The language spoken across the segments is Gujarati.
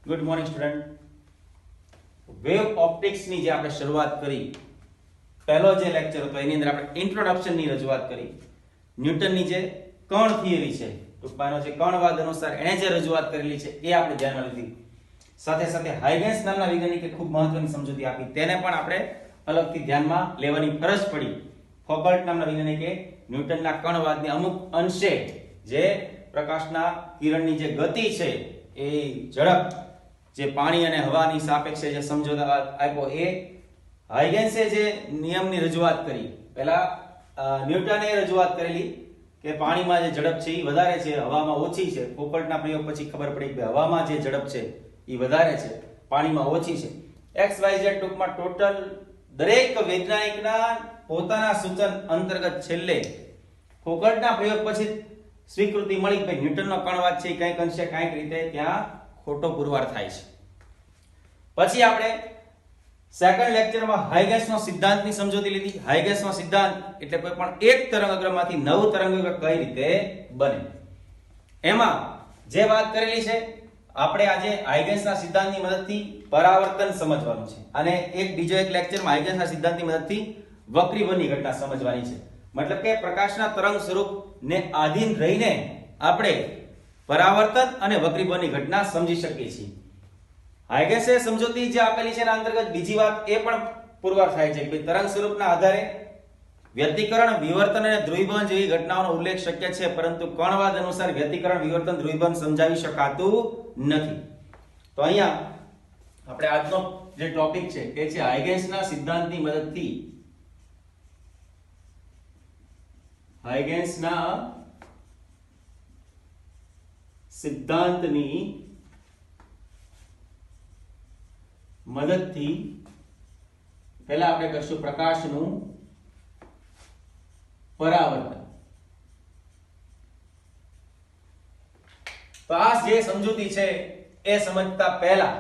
Good morning student. Wave optics ની જે આપણે શરૂઆત કરી, પહેલો જે લેક્ચર હતો એની અંદર આપણે ઇન્ટ્રોડક્શન ની રજૂઆત કરી. ન્યૂટન ની જે કણ થિયરી છે, ટૂંકમાં જે કણવાદ અનુસાર એણે જે રજૂઆત કરેલી છે એ આપણે ધ્યાનમાં લીધી. સાથે સાથે હાઇગેન્સ નામના વૈજ્ઞાનિકે ખૂબ મહત્વની સમજૂતી આપી, તેને પણ આપણે અલગથી ધ્યાનમાં લેવાની ફરજ પડી. ફોકલ્ટ નામના વૈજ્ઞાનિકે ન્યૂટનના કણવાદની અમુક અંશે જે પ્રકાશના કિરણની જે ગતિ છે એ ઝડપ જે પાણી અને હવાની સાપેક્ષે જે સમજૂતા આપ્યો, એ હાઇગેન્સે જે નિયમની રજૂઆત કરી. પહેલા ન્યૂટને રજૂઆત કરેલી કે પાણીમાં જે ઝડપ છે એ વધારે છે, હવામાં ઓછી છે. ફોકલ્ટના પ્રયોગ પછી ખબર પડી કે હવામાં જે ઝડપ છે એ વધારે છે, પાણીમાં ઓછી છે. એક્સ વાય ઝેડ ટૂંકમાં ટોટલ દરેક વૈજ્ઞાનિકના પોતાના સૂચન અંતર્ગત છેલ્લે ફોકલ્ટના પ્રયોગ પછી સ્વીકૃતિ મળી કે ન્યૂટનનો કણવાદ છે કંઈક અંશે કંઈક રીતે ત્યાં ખોટો પુરવાર થાય છે. પછી આપણે સેકન્ડ લેક્ચરમાં હાઇગેન્સનો સિદ્ધાંતની સમજૂતી લીધી. હાઇગેન્સનો સિદ્ધાંત એટલે કોઈ પણ એક તરંગઅગ્રમાંથી નવું તરંગઅગ્ર કઈ રીતે બને, એમાં જે વાત કરેલી છે આપણે આજે હાઇગેન્સના સિદ્ધાંતની મદદથી પરાવર્તન સમજવાનું છે, અને બીજો એક લેક્ચરમાં હાઇગેન્સના સિદ્ધાંતની મદદથી વક્રીભવનની ઘટના સમજવાની છે. મતલબ કે પ્રકાશના તરંગ સ્વરૂપને આધીન રહીને આપણે પરાવર્તન અને વક્રીભવનની ઘટના સમજી શકીએ છીએ. હાઇગેન્સે સમજૂતી જે આપેલી છે એના અંતર્ગત બીજી વાત એ પણ પુરવાર થાય છે કે તરંગ સ્વરૂપના આધારે વ્યતિકરણ, વિવર્તન અને ધ્રુવીભવન જેવી ઘટનાઓનો ઉલ્લેખ શક્ય છે, પરંતુ કણવાદ અનુસાર વ્યતિકરણ, વિવર્તન, ધ્રુવીભવન સમજાવી શકાતું નથી. તો અહીંયા આપણે આજનો જે ટોપિક છે એ છે હાઇગેન્સના સિદ્ધાંતની મદદથી હાઇગેન્સના સિદ્ધાંતની મદદથી પહેલા આપણે કરશું પ્રકાશનું પરાવર્તન. તો આ જે સમજૂતી છે એ સમજતા પહેલા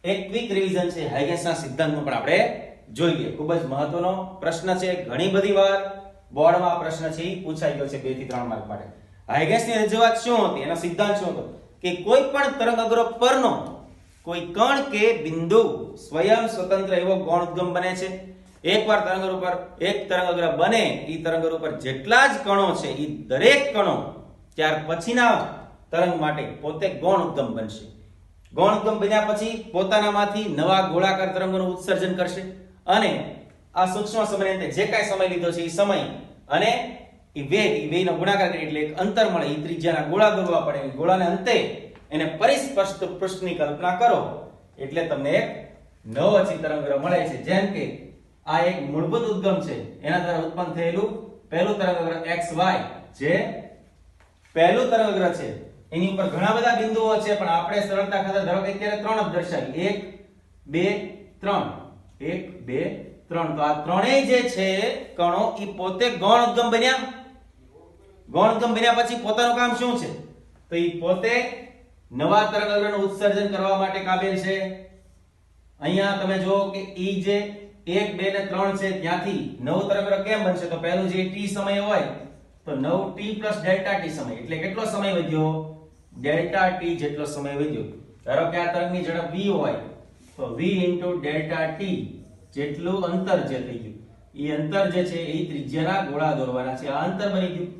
એક ક્વિક રિવિઝન છે હાઇગેન્સના સિદ્ધાંતનું પણ આપણે જોઈએ. ખૂબ જ મહત્વનો પ્રશ્ન છે, ઘણી બધી વાર બોર્ડમાં આ પ્રશ્ન છે એ પૂછાઈ ગયો છે 2 થી 3 માર્ક માટે. હાઇગેન્સની રજૂઆત શું હતી, એનો સિદ્ધાંત શું હતો કે કોઈ પણ તરંગઅગ્ર પરનો કોઈ કણ કે બિંદુ સ્વયં સ્વતંત્ર એવો ગૌણોદ્ગમ બને છે. એકવાર તરંગઅગ્ર ઉપર એક તરંગઅગ્ર બને, એ તરંગઅગ્ર ઉપર જેટલા જ કણો છે એ દરેક કણો ત્યાર પછીના તરંગ માટે પોતે ગૌણોદ્ગમ બનશે. ગૌણોદ્ગમ બન્યા પછી પોતાનામાંથી નવા ગોળાકાર તરંગોનું ઉત્સર્જન કરશે, અને આ સૂક્ષ્મ સમયની અંદર જે કાંઈ સમય લીધો છે એ સમય અને એ વેગનો ગુણાકાર કરી એટલે એક અંતર મળે. એ ત્રિજ્યાના ગોળા દોરવા પડે, ગોળાને અંતે એને પરિસ્પષ્ટ પૃષ્ઠની કલ્પના કરો એટલે તમને એક નવઅચી તરંગઅગ્ર મળે છે. જેમ કે આ એક મૂળભૂત ઉદ્ગમ છે, એના દ્વારા ઉત્પન્ન થયેલું પહેલું તરંગઅગ્ર XY જે પહેલું તરંગઅગ્ર છે, એની ઉપર ઘણા બધા બિંદુઓ છે, પણ આપણે સરળતા ખાતર ધારો કે અત્યારે 3 જ દર્શાવી, 1 2 3 1 2 3. તો આ ત્રણેય જે છે કણો એ પોતે ગૌણોદ્ગમ બન્યા. ગૌણોદ્ગમ બન્યા પછી પોતાનું કામ શું છે, તો એ પોતે નવા તરંગઅગ્રનું ઉત્સર્જન કરવા માટે કાબિલ છે. અહીંયા તમે જુઓ કે ઈ જે 1 2 ને 3 છે ત્યાંથી નવું તરંગઅગ્ર કેમ બનશે, તો પહેલું જે t સમય હોય તો 9t + ડેલ્ટા t સમય, એટલે કેટલો સમય વધ્યો, ડેલ્ટા t જેટલો સમય વધ્યો. ધારો કે આ તરંગની ઝડપ v હોય તો v * ડેલ્ટા t જેટલું અંતર જે થઈ ગયું, એ અંતર જે છે એ ત્રિજ્યાના ગોળા દોરવાના છે. આ અંતર બની ગયું.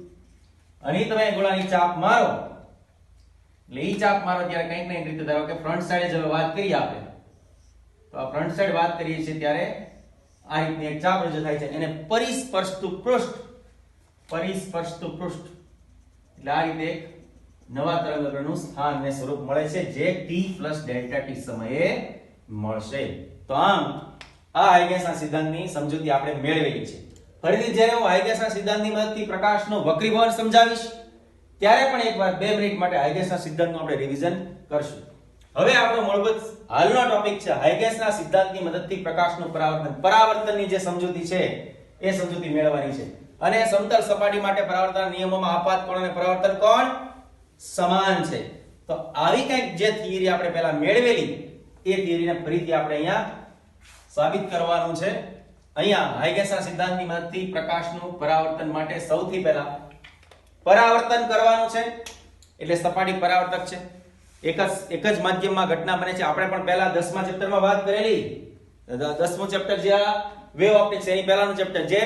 અને તમે ગોળાની ચાપ મારો એટલે ઈ ચાપ મારો ત્યારે કંઈક ને કંઈક રીતે, ધારો કે ફ્રન્ટ સાઈડે જો વાત કરીએ આપણે, તો આ ફ્રન્ટ સાઈડ વાત કરીએ છીએ ત્યારે આ રીતની એક ચાપ રજૂ થાય છે, એને પરિસ્પર્શતું પૃષ્ઠ એટલે આ રીતે એક નવા તરંગઅગ્રનું સ્થાન ને સ્વરૂપ મળે છે જે t + ડેલ્ટા t સમયે મળશે. તો આમ આ હાઇગેન્સના સિદ્ધાંતની સમજૂતી આપણે મેળવેલી છે. ફરીથી જ્યારે હું હાઇગેન્સના સિદ્ધાંતની મદદથી પ્રકાશનું વક્રીભવન સમજાવીશ ત્યારે પણ એકવાર 2 મિનિટ માટે હાઇગેન્સના સિદ્ધાંતનું આપણે રિવિઝન કરશું. હવે આપણો મૂળભૂત હાલનો ટોપિક છે હાઇગેન્સના સિદ્ધાંતની મદદથી પ્રકાશનું પરાવર્તન. પરાવર્તનની જે સમજૂતી છે એ સમજૂતી મેળવવાની છે, અને સમતલ સપાટી માટે પરાવર્તનના નિયમોમાં આપાત કોણ અને પરાવર્તન કોણ સમાન છે. તો આવી કંઈક જે થિયરી આપણે પહેલા મેળવેલી એ થિયરીને ફરીથી આપણે અહીંયા સાબિત કરવાનું છે. અહીંયા હાઇગેન્સના સિદ્ધાંતની મદદથી પ્રકાશનું પરાવર્તન માટે સૌથી પહેલા પરાવર્તન કરવાનું છે, એટલે સપાટી પરાવર્તક છે. એક જ માધ્યમમાં ઘટના બને છે. આપણે પણ પહેલા 10મા ચેપ્ટરમાં વાત કરેલી. 10મું ચેપ્ટર જે વેવ ઓપ્ટિક્સ એની પહેલાનું ચેપ્ટર જે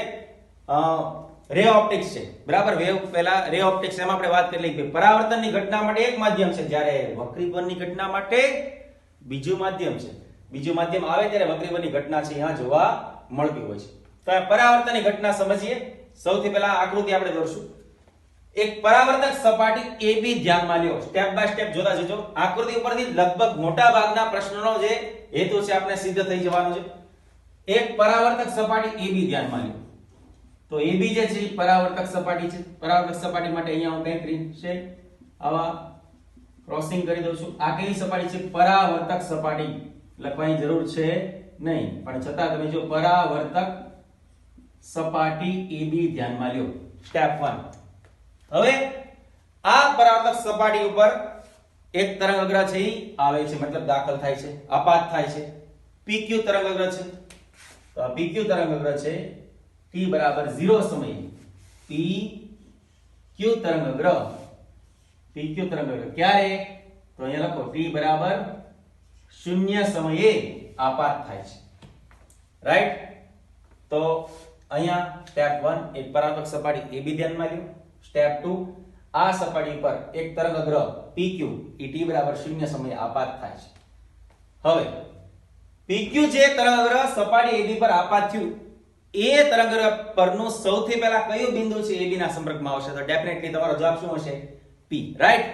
રે ઓપ્ટિક્સ છે, બરાબર. વેવ પહેલા રે ઓપ્ટિક્સ એમાં આપણે વાત કરેલી કે પરાવર્તનની ઘટના માટે એક માધ્યમ છે, જ્યારે વક્રીભવનની ઘટના માટે બીજું માધ્યમ છે. બીજું માધ્યમ આવે ત્યારે વક્રીભવનની ઘટના છે અહીંયા જોવા મળતી હોય છે. તો આ પરાવર્તનની ઘટના સમજીએ. સૌથી પહેલા આકૃતિ આપણે દોરશું. એક પરાવર્તક સપાટી AB ધ્યાનમાં લ્યો. સ્ટેપ બાય સ્ટેપ જોતા જજો. આકૃતિ ઉપરથી લગભગ મોટા ભાગના પ્રશ્નોનો જે હેતુ છે આપણે સિદ્ધ થઈ જવાનો છે. એક પરાવર્તક સપાટી AB ધ્યાનમાં લ્યો. તો AB જે છે પરાવર્તક સપાટી છે. પરાવર્તક સપાટી માટે અહીંયા હું કંઈક રીત છે આવા ક્રોસિંગ કરી દઉં છું. આ કેવી સપાટી છે? પરાવર્તક સપાટી. લખવાની જરૂર છે નહીં, પણ છતાં તમે જો પરાવર્તક સપાટી AB ધ્યાનમાં લ્યો. સ્ટેપ 1. હવે આ પરાવર્તક સપાટી ઉપર એક તરંગઅગ્ર છે ઈ આવે છે, મતલબ દાખલ થાય છે, આપાત થાય છે. PQ તરંગઅગ્ર છે. તો આ PQ તરંગઅગ્ર છે t બરાબર 0 સમયે PQ તરંગઅગ્ર ક્યારે? તો અહીંયા લખો t બરાબર 0 સમયે આપાત થાય છે. રાઈટ? તો અહીંયા સ્ટેપ 1 એક પરાવર્તક સપાટી AB ધ્યાનમાં લ્યો. સ્ટેપ 2 આ સપાટી પર એક તરંગઅગ્ર PQ એ t બરાબર 0 સમયે આપાત થાય છે. હવે PQ જે તરંગઅગ્ર સપાટી AB પર આપાત થયું એ તરંગઅગ્ર પરનું સૌથી પહેલા કયું બિંદુ છે AB ના સંપર્કમાં આવશે? તો ડેફિનેટલી તમારો જવાબ શું હશે? P. રાઈટ?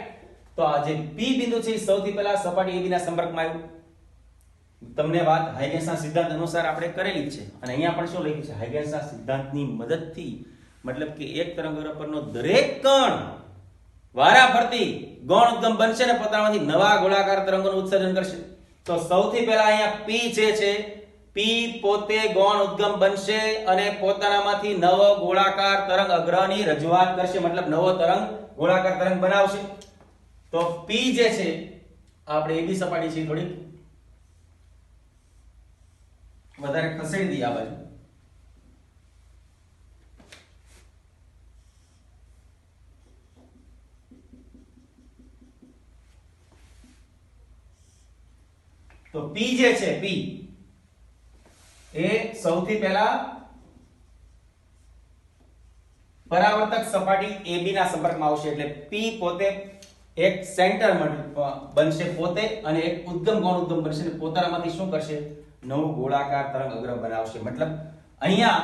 તો આ જે P બિંદુ છે એ સૌથી પહેલા સપાટી AB ના સંપર્કમાં આવ્યું. તમને વાત હાઇગેન્સના સિદ્ધાંત અનુસાર આપણે કરેલી છે, અને અહીંયા પણ શું લખ્યું છે? હાઇગેન્સના સિદ્ધાંતની મદદથી, મતલબ કે એક તરંગઅગ્ર પરનો દરેક કણ વારાફરતી ગૌણ ઉદ્ગમ બનશે ને પોતાનામાંથી નવા ગોળાકાર તરંગોનું ઉત્સર્જન કરશે. તો સૌથી પહેલા અહીંયા P જે છે P પોતે ગૌણ ઉદ્ગમ બનશે અને પોતાનામાંથી નવો ગોળાકાર તરંગ અગ્રની રજૂઆત કરશે, મતલબ નવો તરંગ ગોળાકાર તરંગ બનાવશે. તો P જે છે આપણે AB સપાટી છે થોડી વધારે ખસેડી દઈએ આ બાજુ. તો P જે છે P એ સૌથી પહેલા પરાવર્તક સપાટી AB ના સંપર્કમાં આવશે. એટલે P પોતે એક સેન્ટર બનશે પોતે અને એક ઉદ્ગમ ગૌણ ઉદ્ગમ બનશે અને પોતાનામાંથી શું કરશે? નવું ગોળાકાર તરંગ અગ્ર બનાવશે. મતલબ અહીંયા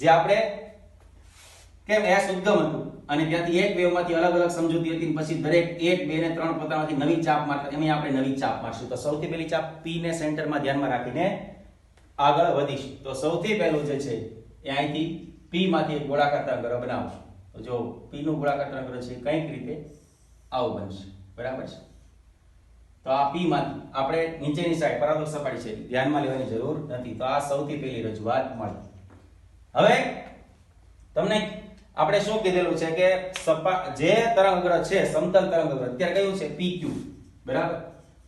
જે આપણે કેમ S ઉદ્ગમ હતું અને ત્યાંથી એક વેવમાંથી અલગ અલગ સમજૂતી હતી, પછી દરેક 1 2 ને 3 પોતાનામાંથી નવી ચાપ મારતા, એમાં આપણે નવી ચાપ મારશું. તો સૌથી પહેલી ચાપ P ને સેન્ટરમાં ધ્યાનમાં રાખીને આગળ વધીશું. તો સૌથી પહેલું જે છે એ અહીંથી P માંથી એક ગોળાકાર તરંગ અગ્ર બનાવશું. તો જો P નું ગોળાકાર તરંગ અગ્ર છે કંઈક રીતે આવું બનશે. બરાબર છે? તો આ P માંથી આપણે નીચેની સાઈડ પરાવર્તક સપાટી છે ધ્યાનમાં લેવાની જરૂર નથી. તો આ સૌથી પહેલી રજૂઆત મળી. હવે તમને આપણે શું કીધેલું છે કે જે તરંગઅગ્ર છે સમતલ તરંગઅગ્ર અત્યારે કયું છે? PQ. બરાબર?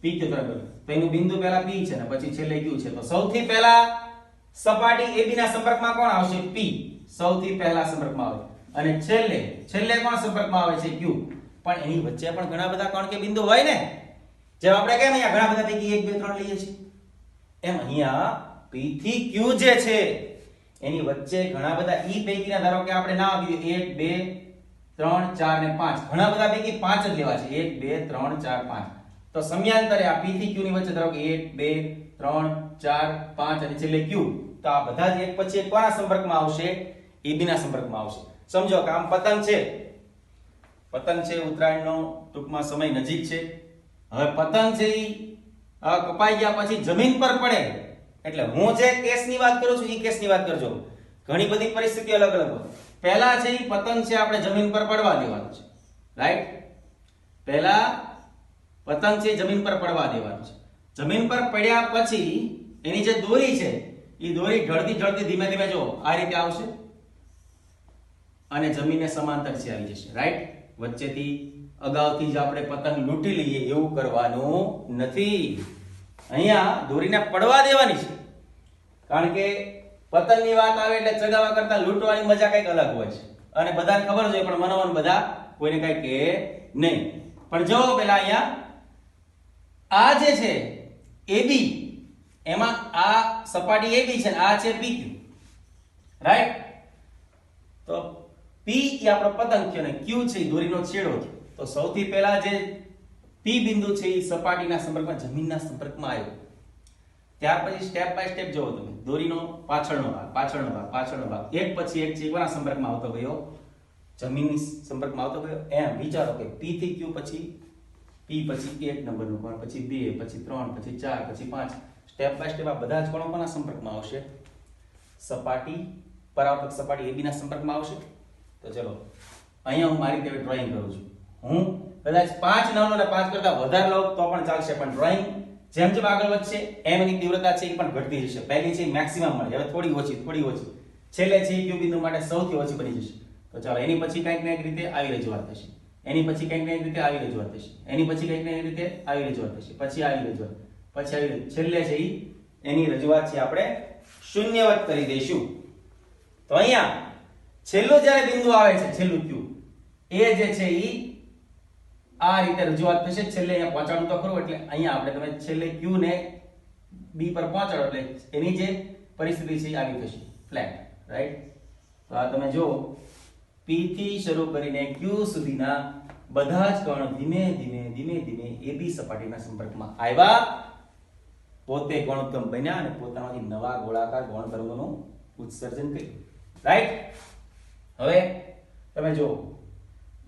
PQ તરંગઅગ્ર. તો એનું બિંદુ પહેલા P છે ને પછી છેલ્લે Q છે. તો સૌથી પહેલા સપાટી AB ના સંપર્કમાં કોણ આવશે? P સૌથી પહેલા સંપર્કમાં આવે અને છેલ્લે કોણ સંપર્કમાં આવે છે? Q. પણ એની વચ્ચે પણ ઘણા બધા કોણ કે બિંદુ હોય ને, જેમ આપણે કેમ અહીંયા ઘણા બધા પૈકી 1 2 3 લઈએ છીએ, એમ અહીંયા P થી Q જે છે એની વચ્ચે ઘણા બધા ઈ પૈકીના ધારો કે આપણે નામ આપી 1 2 3 4 ને 5, ઘણા બધા પૈકી 5 જ લેવા છે. 1 2 3 4 5. તો સમયાંતરે આ P થી Q ની વચ્ચે ધારો કે 1 2 3 4 5 અને છેલ્લે Q. તો આ બધા જ એક પછી એક કોના સંપર્કમાં આવશે? AB ના સંપર્કમાં આવશે. સમજો કે આમ પતંગ છે, ઉત્તરાયણનો ટૂંકમાં સમય નજીક છે. હવે પતંગ છે ઈ કપાઈ ગયા પછી જમીન પર પડે, એટલે હું જે કેસની વાત કરું છું ઈ કેસની વાત કરજો. ઘણી બધી પરિસ્થિતિ અલગ અલગ હોય. પહેલા છે ઈ પતંગ છે આપણે જમીન પર પડવા દેવાનું છે. રાઈટ? પહેલા પતંગ છે જમીન પર પડવા દેવાનું છે. જમીન પર પડ્યા પછી એની જે દોરી છે ઈ દોરી ઢળતી ધીમે ધીમે જો આ રીતે આવશે અને જમીનને સમાંતર છે આવી જશે. રાઈટ? વચ્ચેથી અગાઉથી જ આપણે પતંગ લૂંટી લઈએ એવું કરવાનું નથી. અહીંયા દોરીને પડવા દેવાની છે. કારણ કે પતંગની વાત આવે એટલે ચગાવવા કરતા લૂંટવાની મજા કંઈક અલગ હોય છે અને બધાને ખબર છે, પણ મનોમન બધા કોઈને કઈ કહે નહીં. પણ જો પેલા અહીંયા આ જે છે AB એમાં આ સપાટી AB છે ને આ છે PQ, રાઈટ? તો P એ આપણો પતંગ છે અને Q છે એ દોરીનો છેડો છે. તો સૌથી પહેલા જે P બિંદુ છે એ સપાટીના સંપર્કમાં, જમીનના સંપર્કમાં આવ્યો. ત્યાર પછી સ્ટેપ બાય સ્ટેપ જોવો તમે, દોરીનો પાછળનો ભાગ એક પછી એક ચીકવાના સંપર્કમાં આવતો ગયો, જમીનની સંપર્કમાં આવતો ગયો. એમ વિચારો કે P થી Q પછી P પછી 1 નંબરનો કોણ, પછી 2, પછી 3, પછી 4, પછી 5, સ્ટેપ બાય સ્ટેપ આ બધા જ કોણો કોના સંપર્કમાં આવશે? સપાટી, પરાવર્તક સપાટી AB ના સંપર્કમાં આવશે. તો ચલો અહીંયા હું મારી રીતે ડ્રોઈંગ કરું છું. હું કદાચ 5 નાનો અને 5 કરતા વધારે લઉં તો પણ ચાલશે, પણ ડ્રોઈંગ જેમ જેમ આગળ વધશે એમ એની તીવ્રતા છે એ પણ ઘટતી જશે. પહેલી છે મેક્સિમમ મળે, હવે થોડી ઓછી, છેલ્લે છે Q બિંદુ માટે સૌથી ઓછી બની જશે. તો ચાલો એની પછી કંઈક ને કંઈક રીતે આવી રજૂઆત થશે, એની પછી કંઈક ને કંઈક રીતે આવી રજૂઆત થશે, એની પછી કંઈક ને કંઈક રીતે આવી રજૂઆત થશે, પછી આવી રજૂઆત, પછી આવી, છેલ્લે છે એની રજૂઆત છે આપણે શૂન્યવત કરી દઈશું. તો અહીંયા છેલ્લું જ્યારે બિંદુ આવે છે, છેલ્લું Q, એ જે છે ઈ આ રીતે રજૂઆત થશે. છેલ્લે અહીંયા પહોંચાડું તો ખરું, એટલે અહીંયા આપણે તમે છેલ્લે Q ને B પર પહોંચાડો એટલે એની જે પરિસ્થિતિ છે આવી થશે, ફ્લેટ, રાઈટ? તો આ તમે જો P થી શરૂ કરીને Q સુધીના બધા જ કણ ધીમે ધીમે AB સપાટીના સંપર્કમાં આવ્યા, પોતે ગૌણોત્તમ બન્યા અને પોતામાંથી નવા ગોળાકાર ગૌણ તરંગોનું ઉત્સર્જન કર્યું, રાઈટ? હવે તમે જો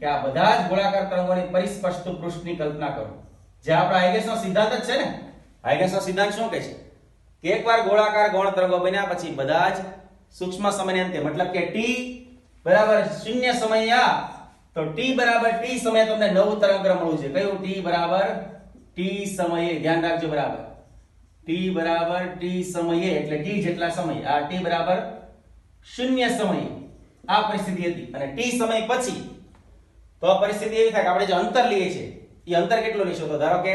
કે આ બધા જ ગોળાકાર તરંગોની પરિસ્પષ્ટ પૃષ્ઠની કલ્પના કરો, જે આપણા હાઇગેન્સનો સિદ્ધાંત જ છે ને. હાઇગેન્સનો સિદ્ધાંત શું કહે છે કે એકવાર ગોળાકાર ગૌણ તરંગો બન્યા પછી બધા જ સૂક્ષ્મ સમયને અંતે, મતલબ કે t બરાબર 0 સમય આ, તો t બરાબર t સમયે તમને નવું તરંગક્રમ મળવું છે. કયું? t બરાબર t સમયે, ધ્યાન રાખજો, બરાબર t બરાબર t સમયે એટલે t જેટલા સમય, આ t બરાબર 0 સમયે આ પરિસ્થિતિ હતી. અને t સમય પછી તો આ પરિસ્થિતિ એવી થાય કે આપણે જે અંતર લઈએ છીએ એ અંતર કેટલો લેશો? તો ધારો કે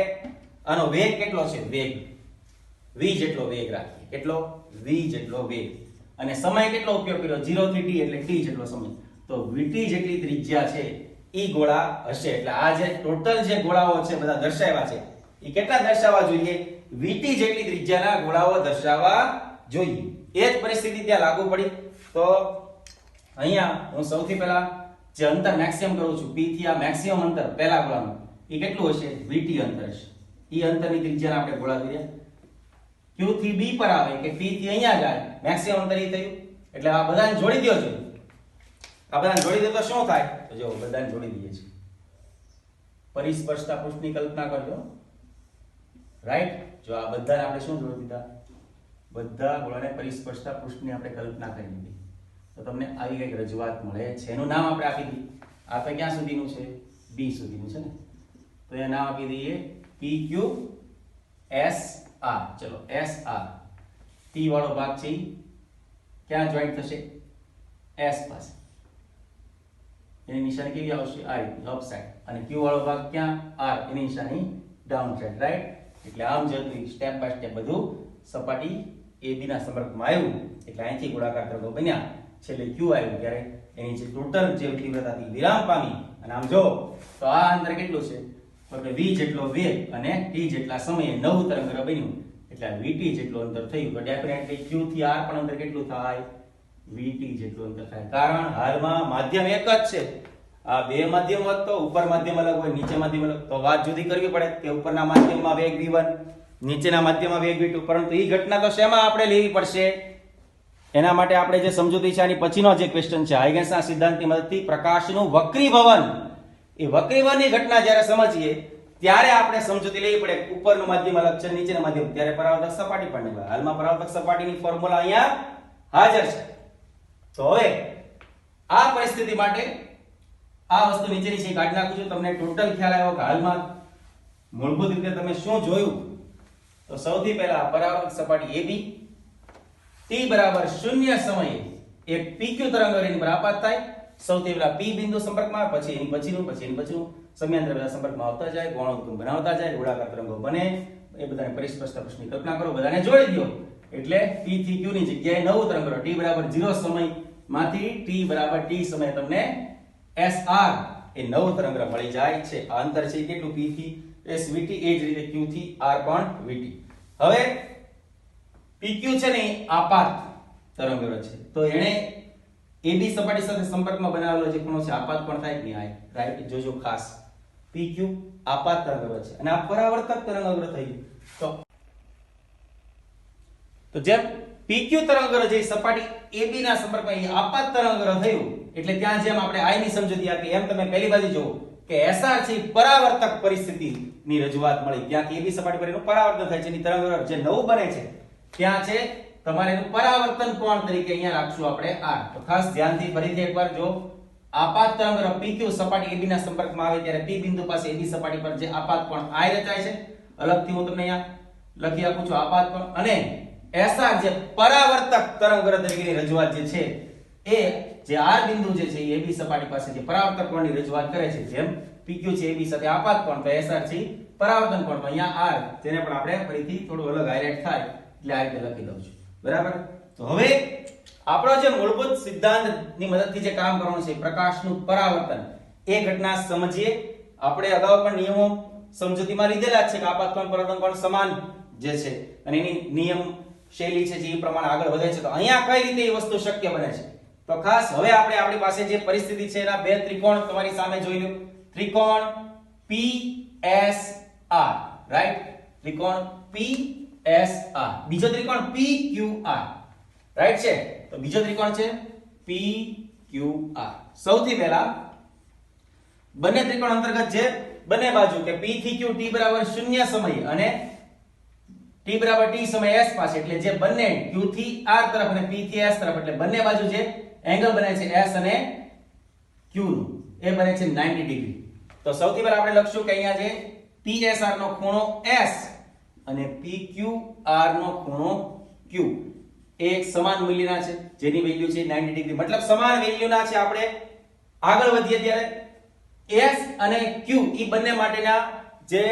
આનો વેગ કેટલો છે? વેગ v જેટલો વેગ રાખીએ. કેટલો? v જેટલો વેગ. અને સમય કેટલો ઉપયોગ કર્યો? 0 થી t એટલે t જેટલો સમય. તો vt જેટલી ત્રિજ્યા છે ઈ ગોળા હશે. એટલે આ જે ટોટલ જે ગોળાઓ છે બધા દર્શાવ્યા છે એ કેટલા દર્શાવવા જોઈએ? vt જેટલી ત્રિજ્યાના ગોળાઓ દર્શાવવા જોઈએ. એ જ પરિસ્થિતિ ત્યાં લાગુ પડી. તો અહીંયા હું સૌથી પહેલા જે અંતર મેક્સિમમ કરું છું, P થી આ મેક્સિમમ અંતર પહેલા ગોળાનું એ કેટલું હશે? vt અંતર હશે. ઈ અંતરની ત્રિજ્યાને આપણે ગોળા દોર્યા. Q થી B પર આવે કે P થી અહીંયા જાય, મેક્સિમમ અંતર ઈ થયું. એટલે આ બધાને જોડી દો છો. આ બધાને જોડી દે તો શું થાય? તો જો બધાને જોડી દઈએ છીએ. પરિસ્પર્શતા પૃષ્ઠની કલ્પના કરજો, રાઈટ? જો આ બધાને આપણે શું જોડી દીધા? બધા ગોળાને પરિસ્પર્શતા પૃષ્ઠની આપણે કલ્પના કરી દીધી. તો તમને આવી કઈક રજૂઆત મળે છે. એનું નામ આપણે આપી દઈએ. આ તો ક્યાં સુધીનું છે? B સુધીનું છે ને. તો એ નામ આપી દઈએ PQ SR. ચલો SR. T વાળો ભાગ છે ક્યાં જોઈન્ટ થશે? S પાસે. એની નિશાની કેવી આવશે? આ રીતે અપ સાઈડ. અને Q વાળો ભાગ ક્યાં? R. એની નિશાની ડાઉન સાઈડ, રાઈટ? એટલે આમ જતું સ્ટેપ બાય સ્ટેપ બધું સપાટી AB ના સંપર્કમાં આવ્યું એટલે અહીંથી ગોળાકાર તરંગો બન્યા. છેલ્લે Q આવ્યું ત્યારે એની જે ટોટલ જે તીવ્રતા હતી વિરામ પામી. અને આમ જો તો આ અંતર કેટલું છે? તો કે v જેટલો વેગ અને t જેટલા સમયે નવું તરંગક્રમ બન્યું એટલે vt જેટલું અંતર થયું. તો ડેફિનેટલી Q થી R પણ અંતર કેટલું થાય? vt જેટલું અંતર થાય. કારણ હાલમાં માધ્યમ એક જ છે. આ બે માધ્યમ હોત તો ઉપર માધ્યમ અલગ હોય, નીચે માધ્યમ અલગ, તો વાત જુદી કરવી પડે કે ઉપરના માધ્યમમાં વેગ v1, નીચેના માધ્યમમાં વેગ v2. પરંતુ એ ઘટના તો શેમાં આપણે લેવી પડશે? એના માટે આપણે જે સમજૂતી છે આની પછીનો જે ક્વેશ્ચન છે, હાઇગેન્સના સિદ્ધાંતની મદદથી પ્રકાશનું વક્રીભવન. એ વક્રીભવનની ઘટના જ્યારે સમજીએ ત્યારે આપણે સમજૂતી લેવી પડે ઉપરનું માધ્યમ અલગ છે, નીચેનું માધ્યમ, ત્યારે પરાવર્તક સપાટી પણ નહીં. હાલમાં પરાવર્તક સપાટીની ફોર્મ્યુલા અહીંયા હાજર છે. તો હવે આ પરિસ્થિતિ માટે આ વસ્તુ નીચેની છે કાઢી નાખું છું. તમને ટોટલ ખ્યાલ આવ્યો કે હાલમાં મૂળભૂત રીતે તમે શું જોયું? તો સૌથી પહેલા પરાવર્તક સપાટી AB, t બરાબર 0 સમયે એક PQ તરંગ એની પર આપાત થાય. સૌથી પહેલા P બિંદુ સંપર્કમાં, પછી એની પછીનું સમયાંતરે બધા સંપર્કમાં આવતા જાય, ગૌણોત્તમ બનાવતા જાય, ગોળાકાર તરંગો બને. એ બધાને પરિસ્પર્શતા પૃષ્ઠની કલ્પના કરો, બધાને જોડી દો એટલે P થી Q ની જગ્યાએ નવું તરંગ t બરાબર 0 સમય માંથી t બરાબર t સમયે તમને SR એ નવું તરંગ મળી જાય છે. આ અંતર છે કેટલું? P થી એસ વીટી, એ જ રીતે Q થી R પણ વીટી. હવે PQ છે ને એ આપાત તરંગરજ છે, તો એને AB સપાટી સાથે સંપર્કમાં બનાવેલો જે ખૂણો છે આપાત પણ થાય કે નહીં આય, રાઈટ? જોજો ખાસ, PQ આપાત તરંગરજ છે અને આ પરાવર્તક તરંગરજ થઈ ગયું. તો જેમ PQ તરંગરજ એ સપાટી AB ના સંપર્કમાં એ આપાત તરંગરજ થયું, એટલે ત્યાં જેમ આપણે I ની સમજૂતી આપી એમ તમે પહેલી બાજુ જુઓ કે SR છે પરાવર્તક પરિસ્થિતિની રજૂઆત મળી. ત્યાંથી AB સપાટી પર એનું પરાવર્તન થાય છે, એની તરંગરજ જે નવું બને છે ત્યાં છે તમારે એનું પરાવર્તન કોણ તરીકે અહીંયા રાખશું આપણે R. તો ખાસ ધ્યાનથી ફરીથી એકવાર જો આપાત તરંગરજ PQ સપાટી AB ના સંપર્કમાં આવે ત્યારે P બિંદુ પાસે AB સપાટી પર જે આપાત કોણ I રચાય છે, અલગથી હું તમને અહીંયા લખી આપું છું આપાત કોણ, અને SR જે પરાવર્તક તરંગરજ તરીકેની રજૂઆત જે છે એ જે R બિંદુ જે છે એ AB સપાટી પાસે જે પરાવર્તક કોણની રજૂઆત કરે છે, જેમ PQ છે AB સાથે આપાત કોણ, તો SR છે પરાવર્તન કોણ, તો અહીંયા R જેને પણ આપણે ફરીથી થોડું અલગ હાઇલાઇટ થાય એટલે આ રીતે લખી દઉં છું. બરાબર? તો હવે આપણો જે મૂળભૂત સિદ્ધાંતની મદદથી જે કામ કરવાનું છે પ્રકાશનું પરાવર્તન, એ ઘટના સમજીએ. આપણે અગાઉ પણ નિયમો સમજૂતીમાં લીધેલા છે કે આપાત કોણ પરાવર્તન કોણ સમાન જે છે અને એની નિયમ શૈલી છે જે એ પ્રમાણે આગળ વધે છે. તો અહીંયા કઈ રીતે એ વસ્તુ શક્ય બને છે? તો ખાસ હવે આપણે આપણી પાસે જે પરિસ્થિતિ છે એના બે ત્રિકોણ તમારી સામે જોઈ લો. ત્રિકોણ PSR, રાઈટ? ત્રિકોણ PSR. બીજો ત્રિકોણ PQR, રાઈટ છે? તો બીજો ત્રિકોણ છે PQR. સૌથી પહેલા બંને ત્રિકોણ અંતર્ગત જે બંને બાજુ કે P થી Q t બરાબર 0 સમય અને t બરાબર t સમય s પાસે, એટલે જે બંને Q થી R તરફ અને P થી S તરફ, એટલે બંને બાજુ જે એંગલ બને છે S અને Q નું, એ બને છે 90 ડિગ્રી. તો સૌથી પહેલા આપણે લખશું કે અહીંયા જે PSR નો ખૂણો S અને PQR નો ખૂણો Q એ એક સમાન મૂલ્યના છે, જેની વેલ્યુ છે 90 ડિગ્રી, મતલબ સમાન વેલ્યુના છે. આપણે આગળ વધીએ ત્યારે S અને Q ઈ બંને માટેના જે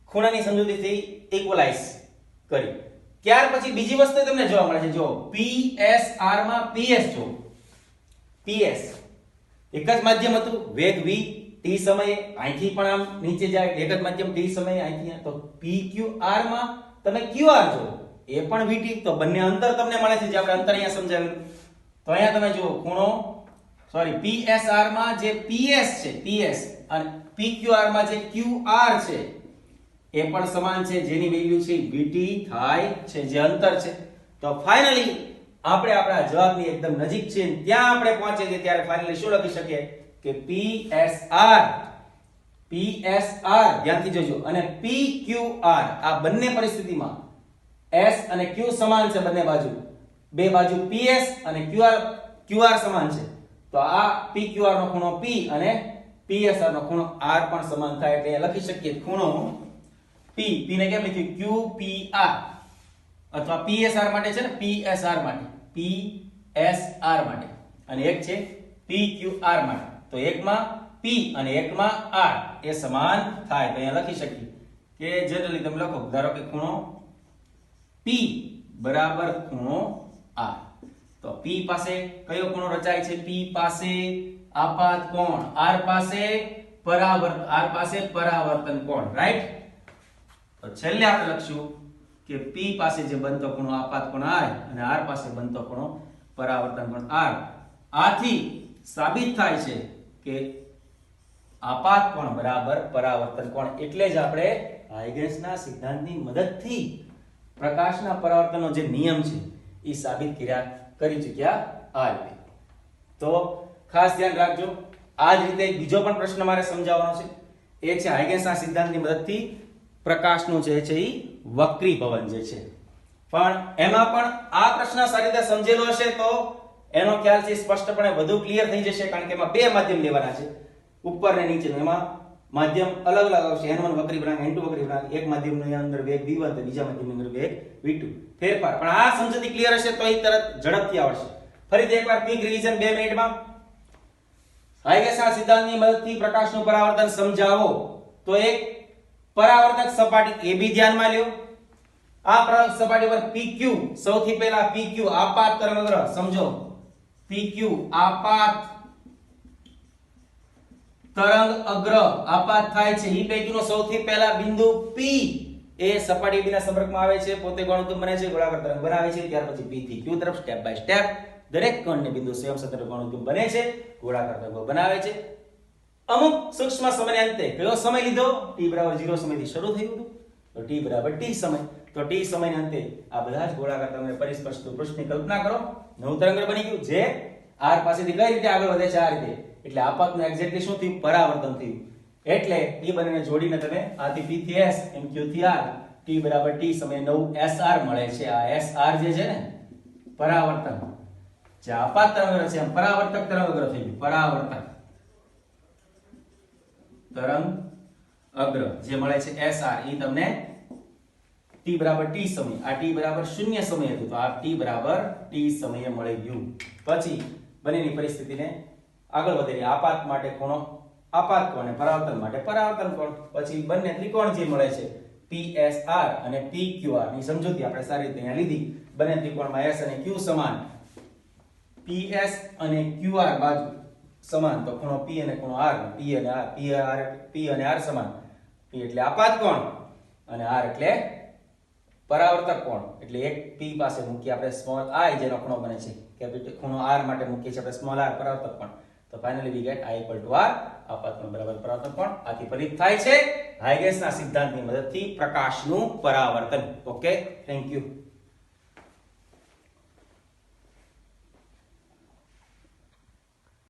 ખૂણાની સમજૂતીથી ઇક્વલાઇઝ કરી. ત્યાર પછી બીજી વસ્તુ તમને જોવા મળે છે, જો PSR માં PS જો PS એક જ માધ્યમ હતું, વેગ v t સમયે અહીંથી પણ આમ નીચે જાય, એક જ માધ્યમ t સમયે અહીંથી, તો PQR માં તમે QR જો એ પણ vt, તો બંને અંતર તમને મળે છે જે આપણે અંતર અહીંયા સમજાવેલું. તો અહીંયા તમે જુઓ ખૂણો PSR માં જે PS છે PS અને PQR માં જે QR છે એ પણ સમાન છે, જેની વેલ્યુ છે vt થાય છે, જે અંતર છે. તો ફાઇનલી આપણે આપણા જવાબની એકદમ નજીક છે, ત્યાં આપણે પહોંચે છે ત્યારે ફાઇનલી શું લખી શકીએ કે PSR ધ્યાનથી જોજો અને PQR આ બંને પરિસ્થિતિમાં S અને Q સમાન છે, બંને બાજુ, બે બાજુ PS અને QR સમાન છે. તો આ PQR નો ખૂણો P અને PSR નો ખૂણો R પણ સમાન થાય, એટલે લખી શકીએ ખૂણો P ને કેમ લખ્યું QPR, અથવા PSR માટે છે ને PSR માટે અને એક છે PQR માટે. તો એકમાં P અને એકમાં R એ સમાન થાય, તો અહીંયા લખી શકીએ કે જનરલી તમે લખો, ધારો કે ખૂણો P બરાબર ખૂણો R. તો P પાસે કયો ખૂણો રચાય છે? P પાસે આપાત કોણ, R પાસે પરાવર્તન કોણ, રાઈટ? તો છેલ્લે આપણે લખશું કે P પાસે જે બનતો ખૂણો આપાત કોણ R અને R પાસે બનતો ખૂણો પરાવર્તન કોણ R. આથી સાબિત થાય છે કે આપાત કોણ બરાબર પરાવર્તન કોણ. એટલે જ આપણે હાઇગેન્સના સિદ્ધાંતની મદદથી પ્રકાશના પરાવર્તનનો જે નિયમ છે એ સાબિત કરી ચૂક્યા આ રીતે. તો ખાસ ધ્યાન રાખજો. આ જ રીતે બીજો પણ પ્રશ્ન મારે સમજાવવાનો છે, એ છે હાઇગેન્સના સિદ્ધાંતની મદદથી પ્રકાશનું જે છે એ વક્રીભવન જે છે. પણ એમાં પણ આ પ્રશ્ન સારી રીતે સમજેલો હશે તો એનો ખ્યાલ છે સ્પષ્ટપણે વધુ ક્લિયર થઈ જશે, કારણ કે એમાં બે માધ્યમ લેવાના છે, ઉપર ને નીચેનું. એમાં માધ્યમ અલગ અલગ આવશે, n1 વક્રી વળાંક, n2 વક્રી વળાંક, એક માધ્યમની અંદર વેગ v1 તો બીજા માધ્યમની અંદર વેગ v2. ફેરફાર પણ આ સમજૂતી ક્લિયર હશે તો એ તરત ઝડપથી આવશે. ફરીથી એકવાર ક્વિક રિવિઝન 2 મિનિટમાં. હાઇગેન્સના સિદ્ધાંતની મદદથી પ્રકાશનું પરાવર્તન સમજાવો. તો એક પરાવર્તક સપાટી AB ધ્યાનમાં લ્યો. આ પરાવર્તક સપાટી પર PQ, સૌથી પહેલા PQ આપાત તરંગગ્રહ સમજો. PQ આપાત તરંગ અગ્ર આપાત થાય છે ઈ પૈકીનો સૌથી પહેલા બિંદુ P એ સપાટી B ના સંપર્કમાં આવે છે, પોતે ગોળાકાર બને છે, ગોળાકાર તરંગ બનાવે છે, ત્યાર પછી P થી Q તરફ સ્ટેપ બાય સ્ટેપ દરેક કોણને બિંદુ સ્વયંસંતર ગોળાકાર બને છે, ગોળાકાર તરંગો બનાવે છે. અમુક સૂક્ષ્મ સમયને અંતે કયો સમય લીધો? t બરાબર 0 સમયથી શરૂ થયું હતું, તો t બરાબર t સમય. તો t સમયને અંતે આ બધા જ ગોળાકાર તરંગને પરિસ્પર્શતું પૃષ્ઠની કલ્પના કરો. નવું તરંગ બની ગયું જે r પાસેથી કઈ રીતે આગળ વધે છે? આ રીતે. એટલે આપાતનું એક્ઝેક્ટલી શું થયું? પરાવર્તન થયું. એટલે એ બંનેને જોડીને તમે આથી p થી s એમ q થી r t બરાબર t સમયે નવું sr મળે છે. આ sr જે છે ને પરાવર્તન, જે આપાત તરંગ છે એમ પરાવર્તક તરંગ અગ્ર થઈ ગયું. પરાવર્તક તરંગ અગ્ર જે મળે છે sr એ તમને t બરાબર t સમય, આ t બરાબર 0 સમય હતું, તો આ t બરાબર t સમયે મળી ગયું. પછી બંનેની પરિસ્થિતિને આગળ વધેલી આપાત માટે ખૂણો આપાત કોણ અને પરાવર્તન માટે પરાવર્તન કોણ. પછી બંને ત્રિકોણ જે મળે છે PSR અને PQR ની સમજૂતી આપણે સારી રીતે અહીંયા લીધી. બંને ત્રિકોણમાં S અને Q સમાન, PS અને QR બાજુ સમાન, તો ખૂણો P અને ખૂણો R, P અને R સમાન. P એટલે આપાત કોણ અને R એટલે પરાવર્તક કોણ. એટલે એક P પાસે મૂકી આપણે સ્મોલ I જેનો ખૂણો બને છે, કેપિટલ ખૂણો R માટે મૂકીએ છીએ આપણે સ્મોલ r પરાવર્તક કોણ. તો finally we get I = R, આપાત કોણ બરાબર પરાવર્તક કોણ. આથી ફલિત થાય છે હાઇગેન્સના સિદ્ધાંતની મદદથી પ્રકાશનું પરાવર્તન. Okay, thank you.